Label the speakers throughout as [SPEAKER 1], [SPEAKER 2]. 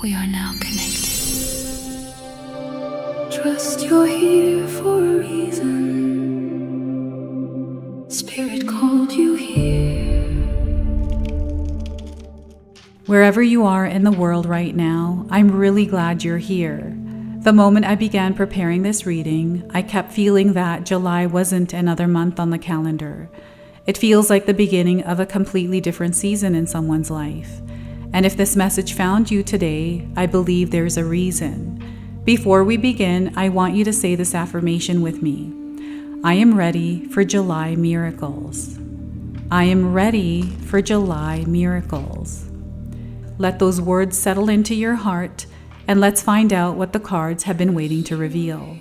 [SPEAKER 1] We are now connected. Trust you're here for a reason. Spirit called you here.
[SPEAKER 2] Wherever you are in the world right now, I'm really glad you're here. The moment I began preparing this reading, I kept feeling that July wasn't another month on the calendar. It feels like the beginning of a completely different season in someone's life. And if this message found you today, I believe there's a reason. Before we begin, I want you to say this affirmation with me. I am ready for July miracles. I am ready for July miracles. Let those words settle into your heart, and let's find out what the cards have been waiting to reveal.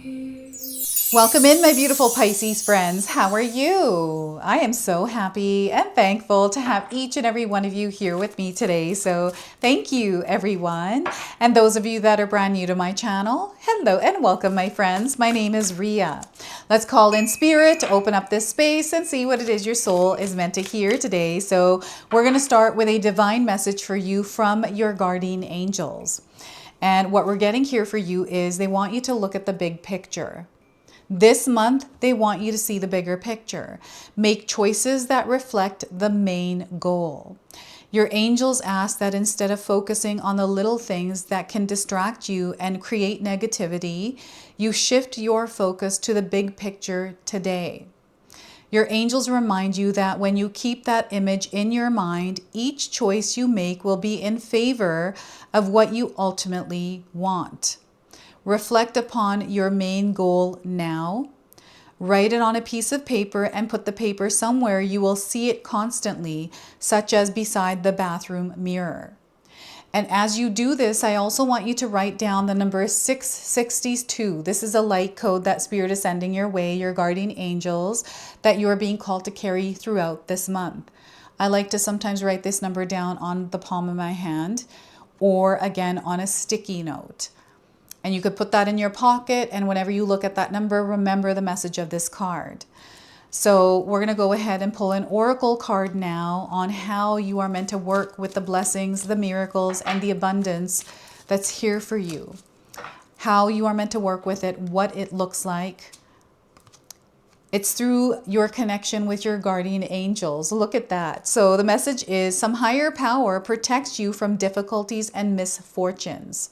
[SPEAKER 2] Welcome in, my beautiful Pisces friends. How are you? I am so happy and thankful to have each and every one of you here with me today. So thank you, everyone. And those of you that are brand new to my channel, hello and welcome, my friends. My name is Ria. Let's call in spirit, open up this space, and see what it is your soul is meant to hear today. So we're going to start with a divine message for you from your guardian angels. And what we're getting here for you is they want you to look at the big picture. This month, they want you to see the bigger picture. Make choices that reflect the main goal. Your angels ask that instead of focusing on the little things that can distract you and create negativity, you shift your focus to the big picture today. Your angels remind you that when you keep that image in your mind, each choice you make will be in favor of what you ultimately want. Reflect upon your main goal now. Write it on a piece of paper and put the paper somewhere you will see it constantly, such as beside the bathroom mirror. And as you do this, I also want you to write down the number 662. This is a light code that Spirit is sending your way, your guardian angels, that you are being called to carry throughout this month. I like to sometimes write this number down on the palm of my hand or again on a sticky note. And you could put that in your pocket, and whenever you look at that number, remember the message of this card. So we're going to go ahead and pull an oracle card now on how you are meant to work with the blessings, the miracles, and the abundance that's here for you. How you are meant to work with it, what it looks like. It's through your connection with your guardian angels. Look at that. So the message is some higher power protects you from difficulties and misfortunes.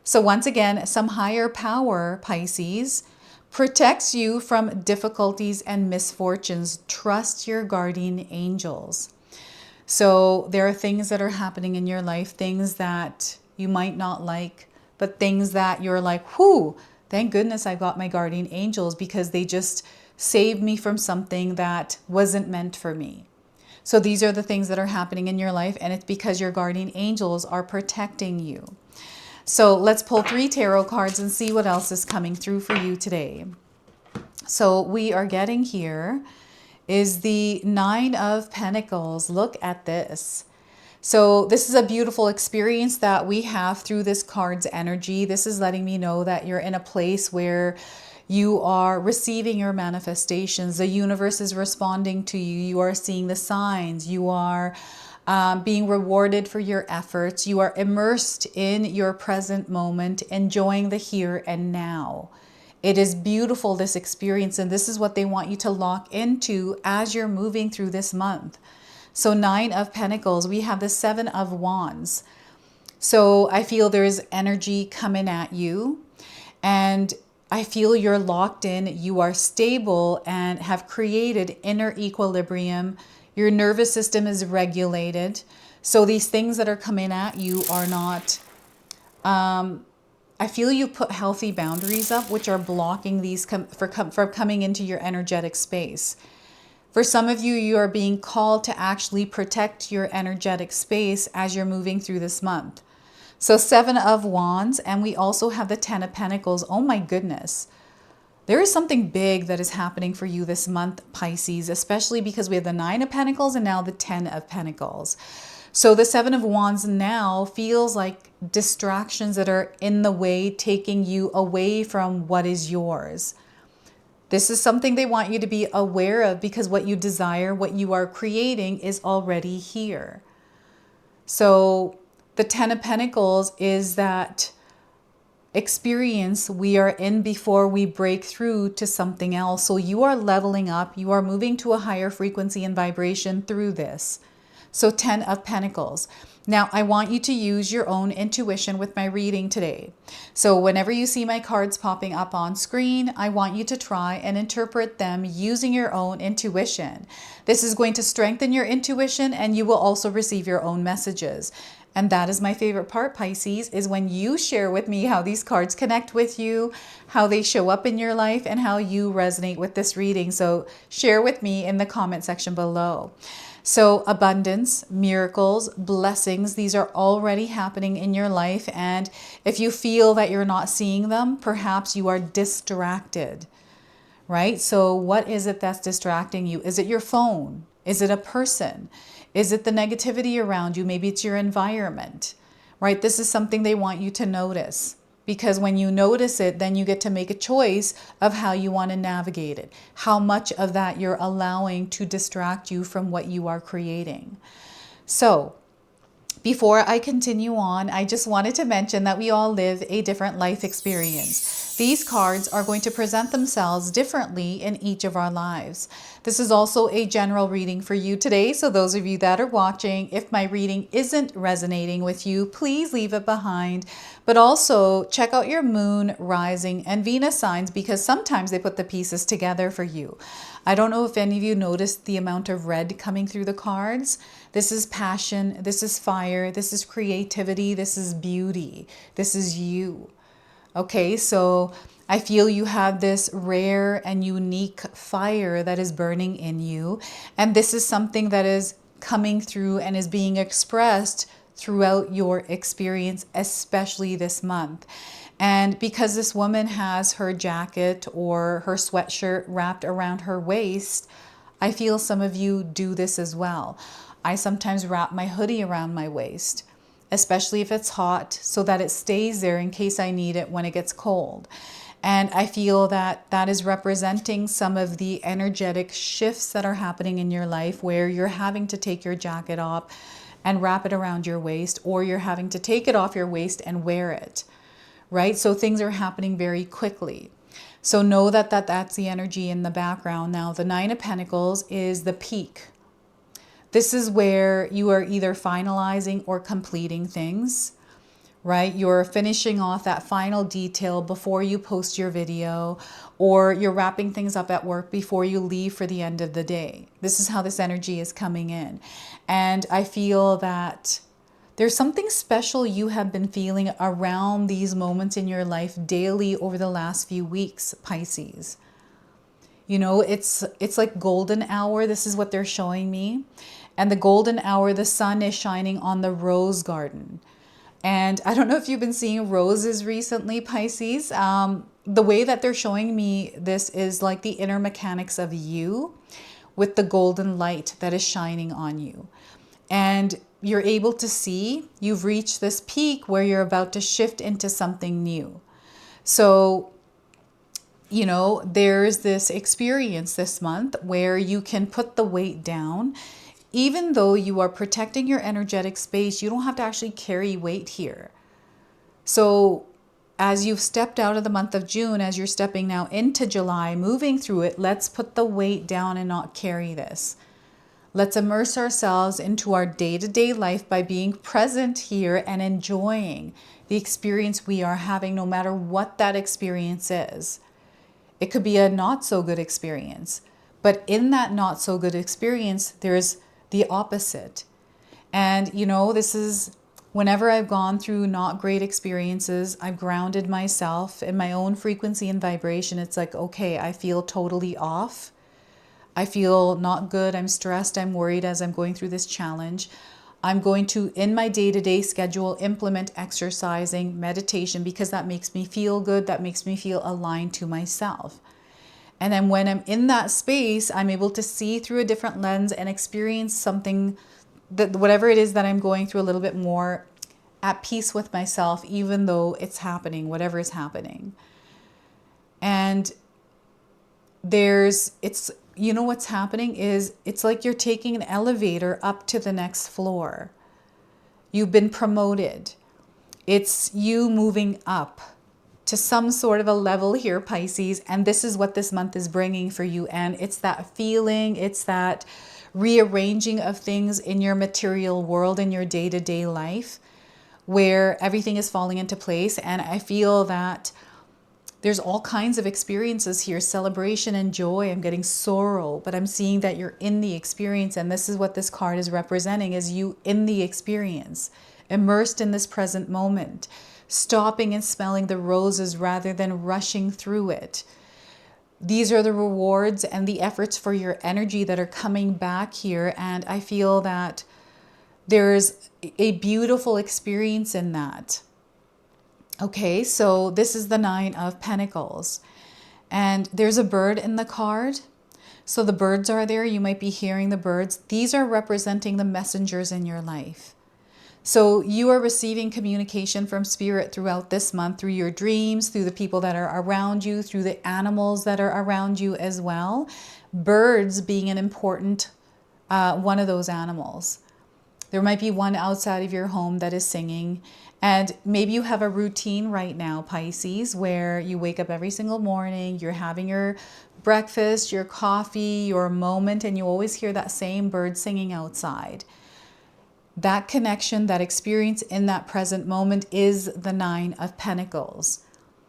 [SPEAKER 2] So once again, some higher power, Pisces, protects you from difficulties and misfortunes. Trust your guardian angels. So there are things that are happening in your life, things that you might not like, but things that you're like, whew, thank goodness I got my guardian angels because they just saved me from something that wasn't meant for me. So these are the things that are happening in your life, and it's because your guardian angels are protecting you. So let's pull 3 tarot cards and see what else is coming through for you today. So we are getting here is the 9 of Pentacles. Look at this. So this is a beautiful experience that we have through this card's energy. This is letting me know that you're in a place where you are receiving your manifestations. The universe is responding to you. You are seeing the signs. You are being rewarded for your efforts. You are immersed in your present moment, enjoying the here and now. It is beautiful, this experience, and this is what they want you to lock into as you're moving through this month. So 9 of Pentacles, we have the 7 of Wands. So I feel there's energy coming at you, and I feel you're locked in, you are stable and have created inner equilibrium. Your nervous system is regulated. So these things that are coming at you are not, I feel you put healthy boundaries up, which are blocking these from coming into your energetic space. For some of you, you are being called to actually protect your energetic space as you're moving through this month. So 7 of Wands, and we also have the 10 of Pentacles. Oh my goodness. There is something big that is happening for you this month, Pisces, especially because we have the 9 of Pentacles and now the 10 of Pentacles. So the 7 of Wands now feels like distractions that are in the way, taking you away from what is yours. This is something they want you to be aware of because what you desire, what you are creating is already here. So The Ten of Pentacles is that experience we are in before we break through to something else. So you are leveling up, you are moving to a higher frequency and vibration through this. So 10 of Pentacles. Now, I want you to use your own intuition with my reading today. So whenever you see my cards popping up on screen, I want you to try and interpret them using your own intuition. This is going to strengthen your intuition, and you will also receive your own messages. And that is my favorite part, Pisces, is when you share with me how these cards connect with you, how they show up in your life, and how you resonate with this reading. So share with me in the comment section below. So abundance, miracles, blessings, these are already happening in your life. And if you feel that you're not seeing them, perhaps you are distracted, right? So what is it that's distracting you? Is it your phone? Is it a person? Is it the negativity around you? Maybe it's your environment, right? This is something they want you to notice, because when you notice it, then you get to make a choice of how you want to navigate it, how much of that you're allowing to distract you from what you are creating. So before I continue on, I just wanted to mention that we all live a different life experience. These cards are going to present themselves differently in each of our lives. This is also a general reading for you today. So those of you that are watching, if my reading isn't resonating with you, please leave it behind. But also check out your moon, rising, and Venus signs, because sometimes they put the pieces together for you. I don't know if any of you noticed the amount of red coming through the cards. This is passion, this is fire, this is creativity, this is beauty, this is you. Okay, so I feel you have this rare and unique fire that is burning in you. And this is something that is coming through and is being expressed throughout your experience, especially this month. And because this woman has her jacket or her sweatshirt wrapped around her waist, I feel some of you do this as well. I sometimes wrap my hoodie around my waist, especially if it's hot, so that it stays there in case I need it when it gets cold. And I feel that that is representing some of the energetic shifts that are happening in your life, where you're having to take your jacket off and wrap it around your waist, or you're having to take it off your waist and wear it, right? So things are happening very quickly. So know that that's the energy in the background. Now, the Nine of Pentacles is the peak. This is where you are either finalizing or completing things, right? You're finishing off that final detail before you post your video, or you're wrapping things up at work before you leave for the end of the day. This is how this energy is coming in. And I feel that there's something special you have been feeling around these moments in your life daily over the last few weeks, Pisces. You know, it's like golden hour. This is what they're showing me. And the golden hour, the sun is shining on the rose garden. And I don't know if you've been seeing roses recently, Pisces. The way that they're showing me this is like the inner mechanics of you with the golden light that is shining on you. And you're able to see you've reached this peak where you're about to shift into something new. So, you know, there's this experience this month where you can put the weight down. Even though you are protecting your energetic space, you don't have to actually carry weight here. So as you've stepped out of the month of June, as you're stepping now into July, moving through it, let's put the weight down and not carry this. Let's immerse ourselves into our day-to-day life by being present here and enjoying the experience we are having, no matter what that experience is. It could be a not so good experience, but in that not so good experience, there's the opposite. And you know, this is whenever I've gone through not great experiences, I've grounded myself in my own frequency and vibration. It's like, okay, I feel totally off. I feel not good. I'm stressed. I'm worried as I'm going through this challenge. I'm going to, in my day-to-day schedule, implement exercising, meditation, because that makes me feel good. That makes me feel aligned to myself. And then when I'm in that space, I'm able to see through a different lens and experience something, that whatever it is that I'm going through, a little bit more at peace with myself, even though it's happening, whatever is happening. And you know what's happening is it's like you're taking an elevator up to the next floor. You've been promoted. It's you moving up to some sort of a level here, Pisces. And this is what this month is bringing for you. And it's that feeling, it's that rearranging of things in your material world, in your day-to-day life, where everything is falling into place. And I feel that there's all kinds of experiences here, celebration and joy. I'm getting sorrow, but I'm seeing that you're in the experience. And this is what this card is representing, is you in the experience, immersed in this present moment, stopping and smelling the roses rather than rushing through it. These are the rewards and the efforts for your energy that are coming back here. And I feel that there's a beautiful experience in that. Okay, so this is the Nine of Pentacles. And there's a bird in the card. So the birds are there. You might be hearing the birds. These are representing the messengers in your life. So you are receiving communication from Spirit throughout this month, through your dreams, through the people that are around you, through the animals that are around you as well. Birds being an important one of those animals. There might be one outside of your home that is singing. And maybe you have a routine right now, Pisces, where you wake up every single morning, you're having your breakfast, your coffee, your moment, and you always hear that same bird singing outside. That connection, that experience in that present moment is the Nine of Pentacles.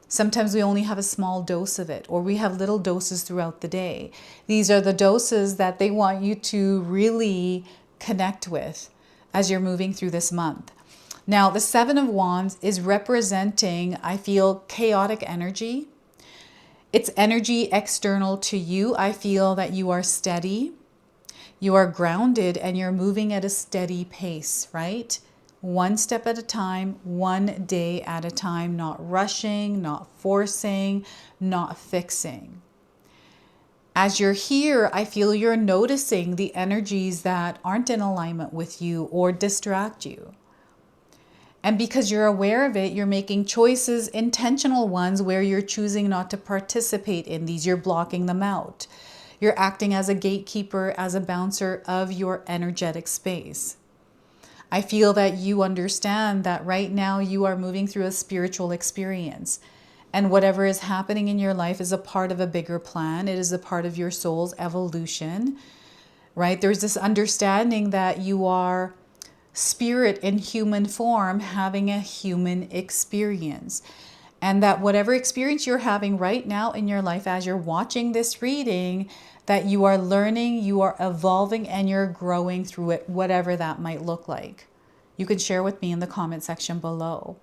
[SPEAKER 2] Sometimes we only have a small dose of it, or we have little doses throughout the day. These are the doses that they want you to really connect with as you're moving through this month. Now, the Seven of Wands is representing, I feel, chaotic energy. It's energy external to you. I feel that you are steady, you are grounded, and you're moving at a steady pace, right? One step at a time, one day at a time, not rushing, not forcing, not fixing. As you're here, I feel you're noticing the energies that aren't in alignment with you or distract you. And because you're aware of it, you're making choices, intentional ones, where you're choosing not to participate in these. You're blocking them out. You're acting as a gatekeeper, as a bouncer of your energetic space. I feel that you understand that right now you are moving through a spiritual experience. And whatever is happening in your life is a part of a bigger plan. It is a part of your soul's evolution, right? There's this understanding that you are spirit in human form having a human experience. And that whatever experience you're having right now in your life as you're watching this reading, that you are learning, you are evolving, and you're growing through it, whatever that might look like. You can share with me in the comment section below.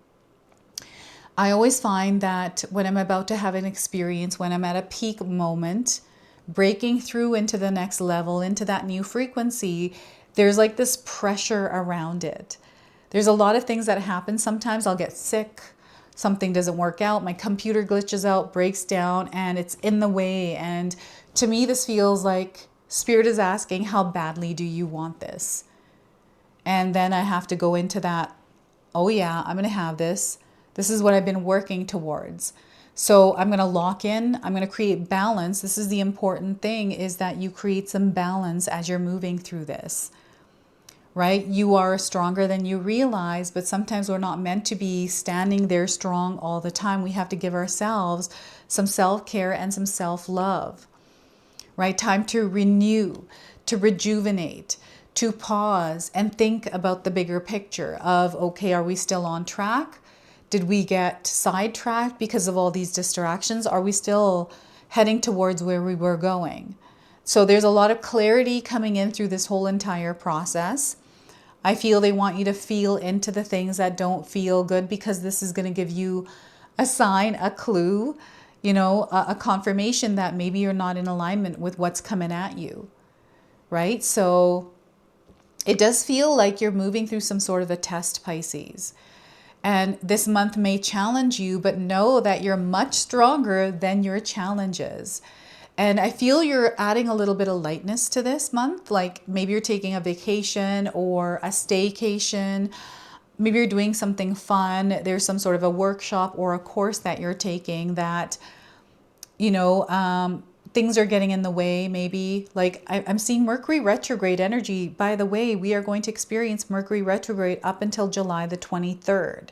[SPEAKER 2] I always find that when I'm about to have an experience, when I'm at a peak moment, breaking through into the next level, into that new frequency, there's like this pressure around it. There's a lot of things that happen. Sometimes I'll get sick, something doesn't work out, my computer glitches out, breaks down, and it's in the way. And to me, this feels like Spirit is asking, how badly do you want this? And then I have to go into that, oh yeah, I'm going to have this. This is what I've been working towards. So I'm going to lock in. I'm going to create balance. This is the important thing, is that you create some balance as you're moving through this, right? You are stronger than you realize, but sometimes we're not meant to be standing there strong all the time. We have to give ourselves some self-care and some self-love, right? Time to renew, to rejuvenate, to pause and think about the bigger picture of, okay, are we still on track? Did we get sidetracked because of all these distractions? Are we still heading towards where we were going? So there's a lot of clarity coming in through this whole entire process. I feel they want you to feel into the things that don't feel good, because this is going to give you a sign, a clue, a confirmation that maybe you're not in alignment with what's coming at you, right? So it does feel like you're moving through some sort of a test, Pisces. And this month may challenge you, but know that you're much stronger than your challenges. And I feel you're adding a little bit of lightness to this month. Like maybe you're taking a vacation or a staycation. Maybe you're doing something fun. There's some sort of a workshop or a course that you're taking that, things are getting in the way, maybe. Like I'm seeing Mercury retrograde energy. By the way, we are going to experience Mercury retrograde up until July the 23rd.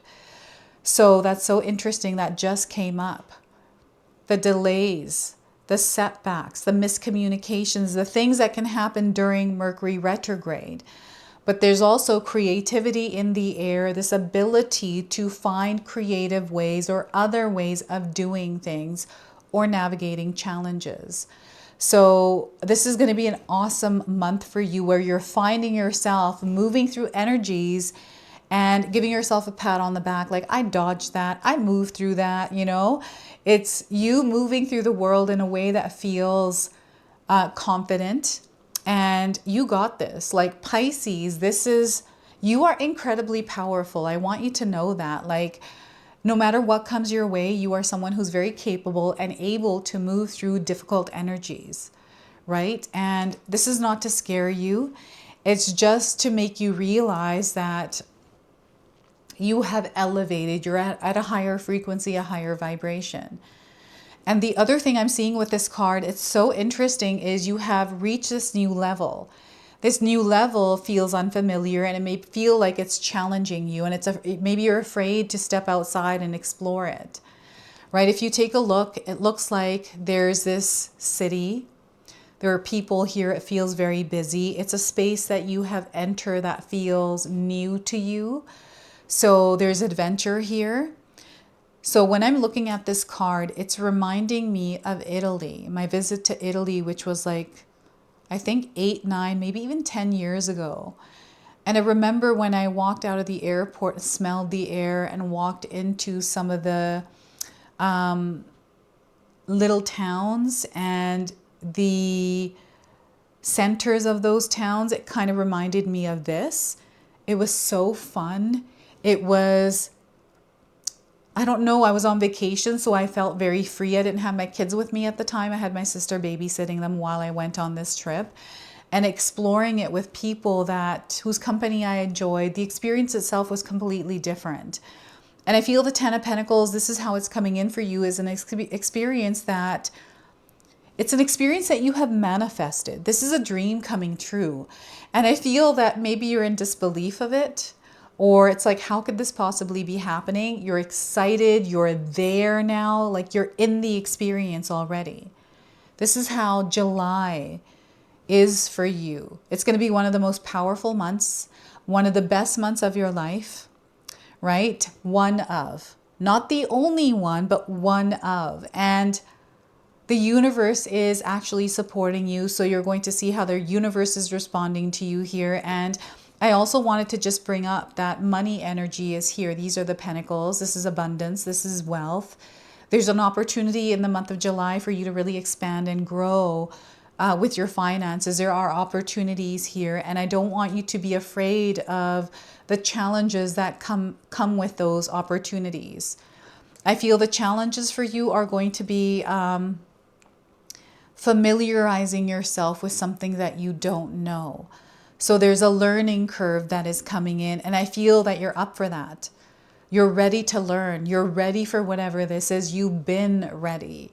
[SPEAKER 2] So that's so interesting. That just came up. The delays, the setbacks, the miscommunications, the things that can happen during Mercury retrograde. But there's also creativity in the air, this ability to find creative ways or other ways of doing things or navigating challenges. So this is going to be an awesome month for you where you're finding yourself moving through energies and giving yourself a pat on the back. Like, I dodged that. I moved through that, you know. It's you moving through the world in a way that feels confident, and you got this. Like Pisces, you are incredibly powerful. I want you to know that. Like, no matter what comes your way, you are someone who's very capable and able to move through difficult energies, right? And this is not to scare you. It's just to make you realize that you have elevated. You're at a higher frequency, a higher vibration. And the other thing I'm seeing with this card, it's so interesting, is you have reached this new level. This new level feels unfamiliar, and it may feel like it's challenging you, and maybe you're afraid to step outside and explore it, right? If you take a look, it looks like there's this city. There are people here. It feels very busy. It's a space that you have entered that feels new to you. So there's adventure here. So when I'm looking at this card, it's reminding me of Italy, my visit to Italy, which was like, I think 8, 9, maybe even 10 years ago. And I remember when I walked out of the airport, smelled the air, and walked into some of the little towns and the centers of those towns, it kind of reminded me of this. It was so fun. It was, I don't know, I was on vacation, so I felt very free. I didn't have my kids with me at the time. I had my sister babysitting them while I went on this trip, and exploring it with people whose company I enjoyed. The experience itself was completely different. And I feel the Ten of Pentacles, this is how it's coming in for you, is an experience that you have manifested. This is a dream coming true. And I feel that maybe you're in disbelief of it, or it's like, how could this possibly be happening? You're excited, you're there now, like you're in the experience already. This is how July is for you. It's going to be one of the most powerful months, one of the best months of your life, right? One of, not the only one, but one of. And the universe is actually supporting you. So you're going to see how the universe is responding to you here. And I also wanted to just bring up that money energy is here. These are the pentacles. This is abundance. This is wealth. There's an opportunity in the month of July for you to really expand and grow with your finances. There are opportunities here, and I don't want you to be afraid of the challenges that come with those opportunities. I feel the challenges for you are going to be familiarizing yourself with something that you don't know. So there's a learning curve that is coming in, and I feel that you're up for that. You're ready to learn. You're ready for whatever this is. You've been ready.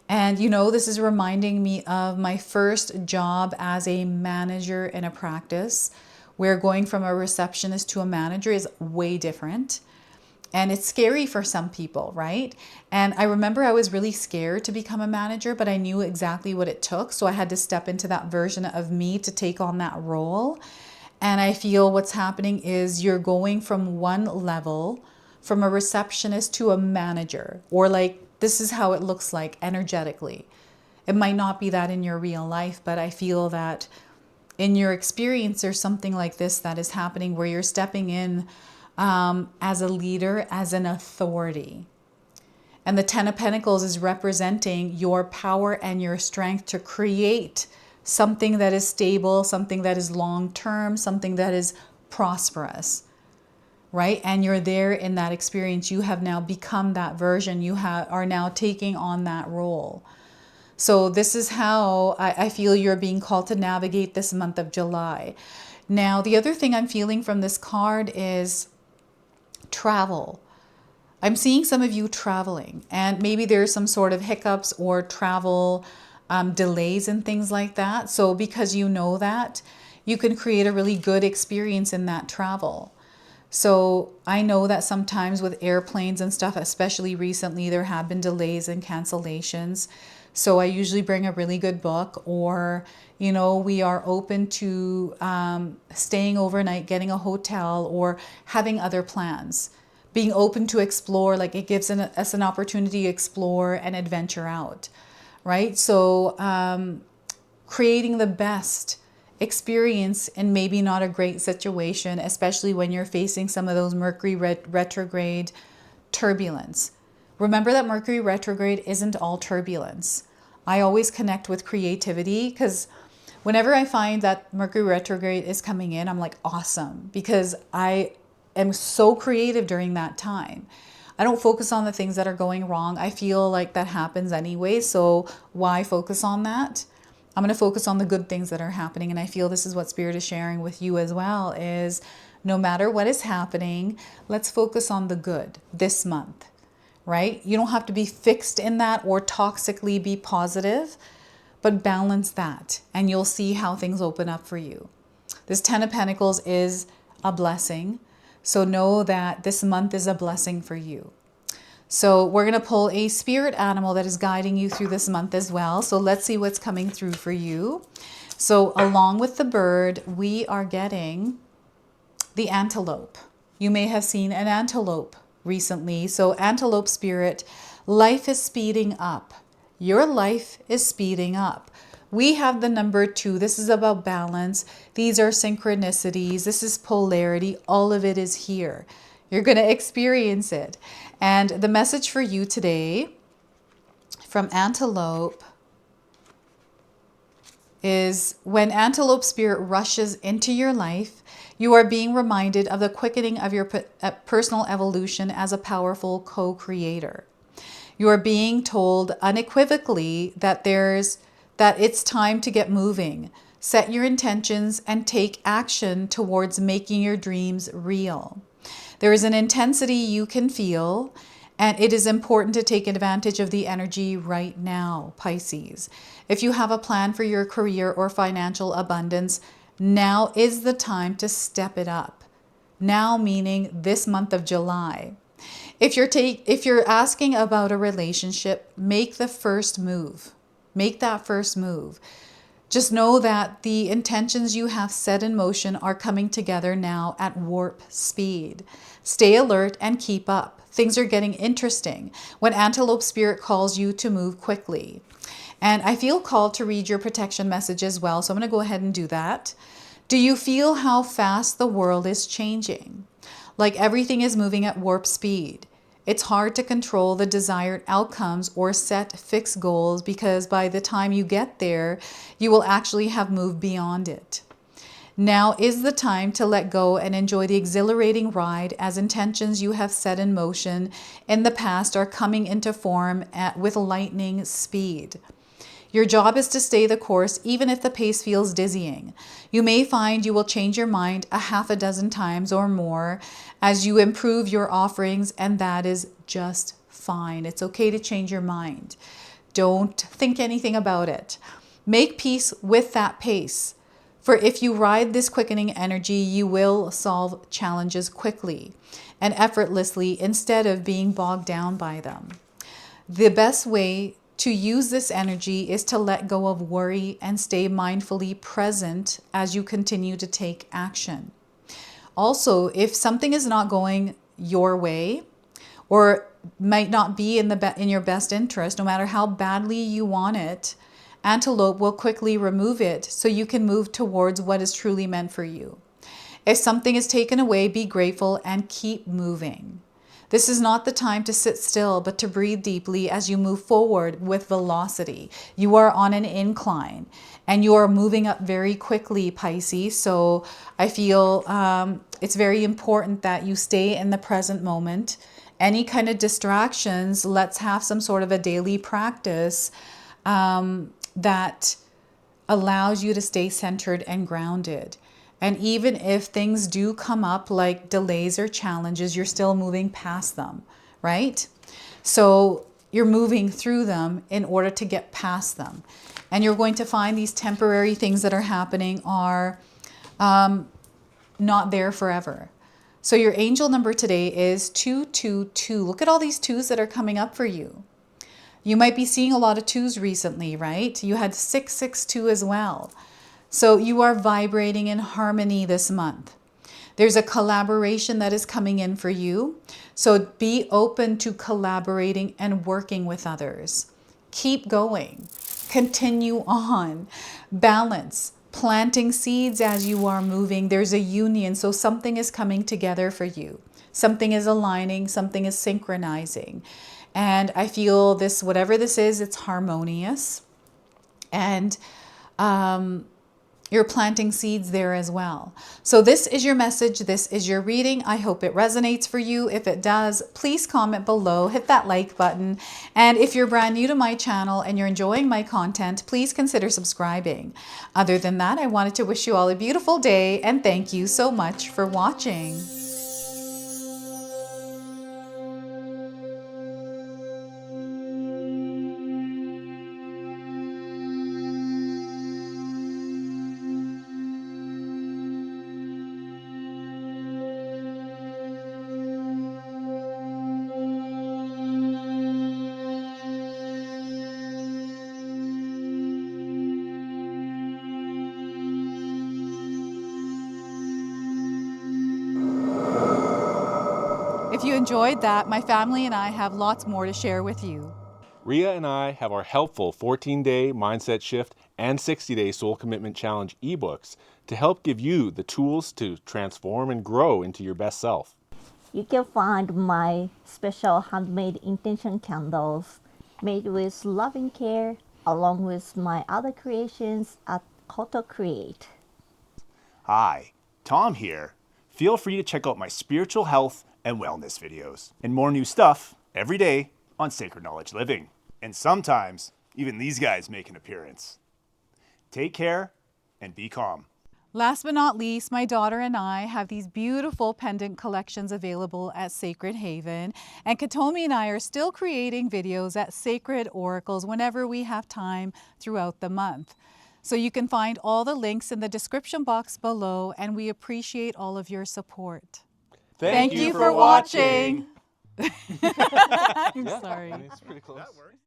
[SPEAKER 2] And you know, this is reminding me of my first job as a manager in a practice, where going from a receptionist to a manager is way different. And it's scary for some people, right? And I remember I was really scared to become a manager, but I knew exactly what it took. So I had to step into that version of me to take on that role. And I feel what's happening is you're going from one level, from a receptionist to a manager, or like, this is how it looks like energetically. It might not be that in your real life, but I feel that in your experience, there's something like this that is happening where you're stepping in as a leader, as an authority. And the Ten of Pentacles is representing your power and your strength to create something that is stable, something that is long-term, something that is prosperous, right? And you're there in that experience. You have now become that version. You are now taking on that role. So this is how I feel you're being called to navigate this month of July. Now, the other thing I'm feeling from this card is travel. I'm seeing some of you traveling, and maybe there's some sort of hiccups or travel delays and things like that. So because you know that, you can create a really good experience in that travel. So I know that sometimes with airplanes and stuff, especially recently, there have been delays and cancellations. So I usually bring a really good book, or, you know, we are open to staying overnight, getting a hotel, or having other plans. Being open to explore, like it gives us an opportunity to explore and adventure out, right? So creating the best experience in maybe not a great situation, especially when you're facing some of those Mercury retrograde turbulence. Remember that Mercury retrograde isn't all turbulence. I always connect with creativity, because whenever I find that Mercury retrograde is coming in, I'm like, awesome, because I am so creative during that time. I don't focus on the things that are going wrong. I feel like that happens anyway, so why focus on that? I'm going to focus on the good things that are happening. And I feel this is what Spirit is sharing with you as well, is no matter what is happening, let's focus on the good this month, right? You don't have to be fixed in that or toxically be positive, but balance that and you'll see how things open up for you. This 10 of Pentacles is a blessing. So know that this month is a blessing for you. So we're going to pull a spirit animal that is guiding you through this month as well. So let's see what's coming through for you. So along with the bird, we are getting the antelope. You may have seen an antelope recently. So antelope spirit, life is speeding up. Your life is speeding up. We have the number 2. This is about balance. These are synchronicities. This is polarity. All of it is here. You're going to experience it. And the message for you today from Antelope is, when Antelope Spirit rushes into your life, you are being reminded of the quickening of your personal evolution as a powerful co-creator. You are being told unequivocally that it's time to get moving. Set your intentions and take action towards making your dreams real. There is an intensity you can feel, and it is important to take advantage of the energy right now, Pisces. If you have a plan for your career or financial abundance, now is the time to step it up. Now meaning this month of July. If you're asking about a relationship, make the first move. Make that first move. Just know that the intentions you have set in motion are coming together now at warp speed. Stay alert and keep up. Things are getting interesting when Antelope Spirit calls you to move quickly. And I feel called to read your protection message as well, so I'm going to go ahead and do that. Do you feel how fast the world is changing? Like everything is moving at warp speed. It's hard to control the desired outcomes or set fixed goals, because by the time you get there, you will actually have moved beyond it. Now is the time to let go and enjoy the exhilarating ride, as intentions you have set in motion in the past are coming into form with lightning speed. Your job is to stay the course, even if the pace feels dizzying. You may find you will change your mind a half a dozen times or more as you improve your offerings, and that is just fine. It's okay to change your mind. Don't think anything about it. Make peace with that pace. For if you ride this quickening energy, you will solve challenges quickly and effortlessly instead of being bogged down by them. The best way to use this energy is to let go of worry and stay mindfully present as you continue to take action. Also, if something is not going your way or might not be in your best interest, no matter how badly you want it, Antelope will quickly remove it so you can move towards what is truly meant for you. If something is taken away, be grateful and keep moving. This is not the time to sit still, but to breathe deeply as you move forward with velocity. You are on an incline and you are moving up very quickly, Pisces. So I feel it's very important that you stay in the present moment. Any kind of distractions, let's have some sort of a daily practice that allows you to stay centered and grounded. And even if things do come up like delays or challenges, you're still moving past them, right? So you're moving through them in order to get past them. And you're going to find these temporary things that are happening are not there forever. So your angel number today is 222. Look at all these twos that are coming up for you. You might be seeing a lot of twos recently, right? You had 662 as well. So you are vibrating in harmony this month. There's a collaboration that is coming in for you. So be open to collaborating and working with others. Keep going. Continue on. Balance. Planting seeds as you are moving. There's a union. So something is coming together for you. Something is aligning. Something is synchronizing. And I feel this, whatever this is, it's harmonious. And you're planting seeds there as well. So this is your message. This is your reading. I hope it resonates for you. If it does, please comment below, hit that like button. And if you're brand new to my channel and you're enjoying my content, please consider subscribing. Other than that, I wanted to wish you all a beautiful day and thank you so much for watching. If you enjoyed that, my family and I have lots more to share with you.
[SPEAKER 3] Ria and I have our helpful 14-day Mindset Shift and 60-day Soul Commitment Challenge ebooks to help give you the tools to transform and grow into your best self.
[SPEAKER 4] You can find my special handmade intention candles made with loving care along with my other creations at Koto Create.
[SPEAKER 5] Hi, Tom here. Feel free to check out my spiritual health and wellness videos and more new stuff every day on Sacred Knowledge Living. And sometimes even these guys make an appearance. Take care and be calm.
[SPEAKER 2] Last but not least, my daughter and I have these beautiful pendant collections available at Sacred Haven. And Katomi and I are still creating videos at Sacred Oracles whenever we have time throughout the month. So you can find all the links in the description box below, and we appreciate all of your support. Thank you for watching. I'm sorry.
[SPEAKER 3] It's pretty close.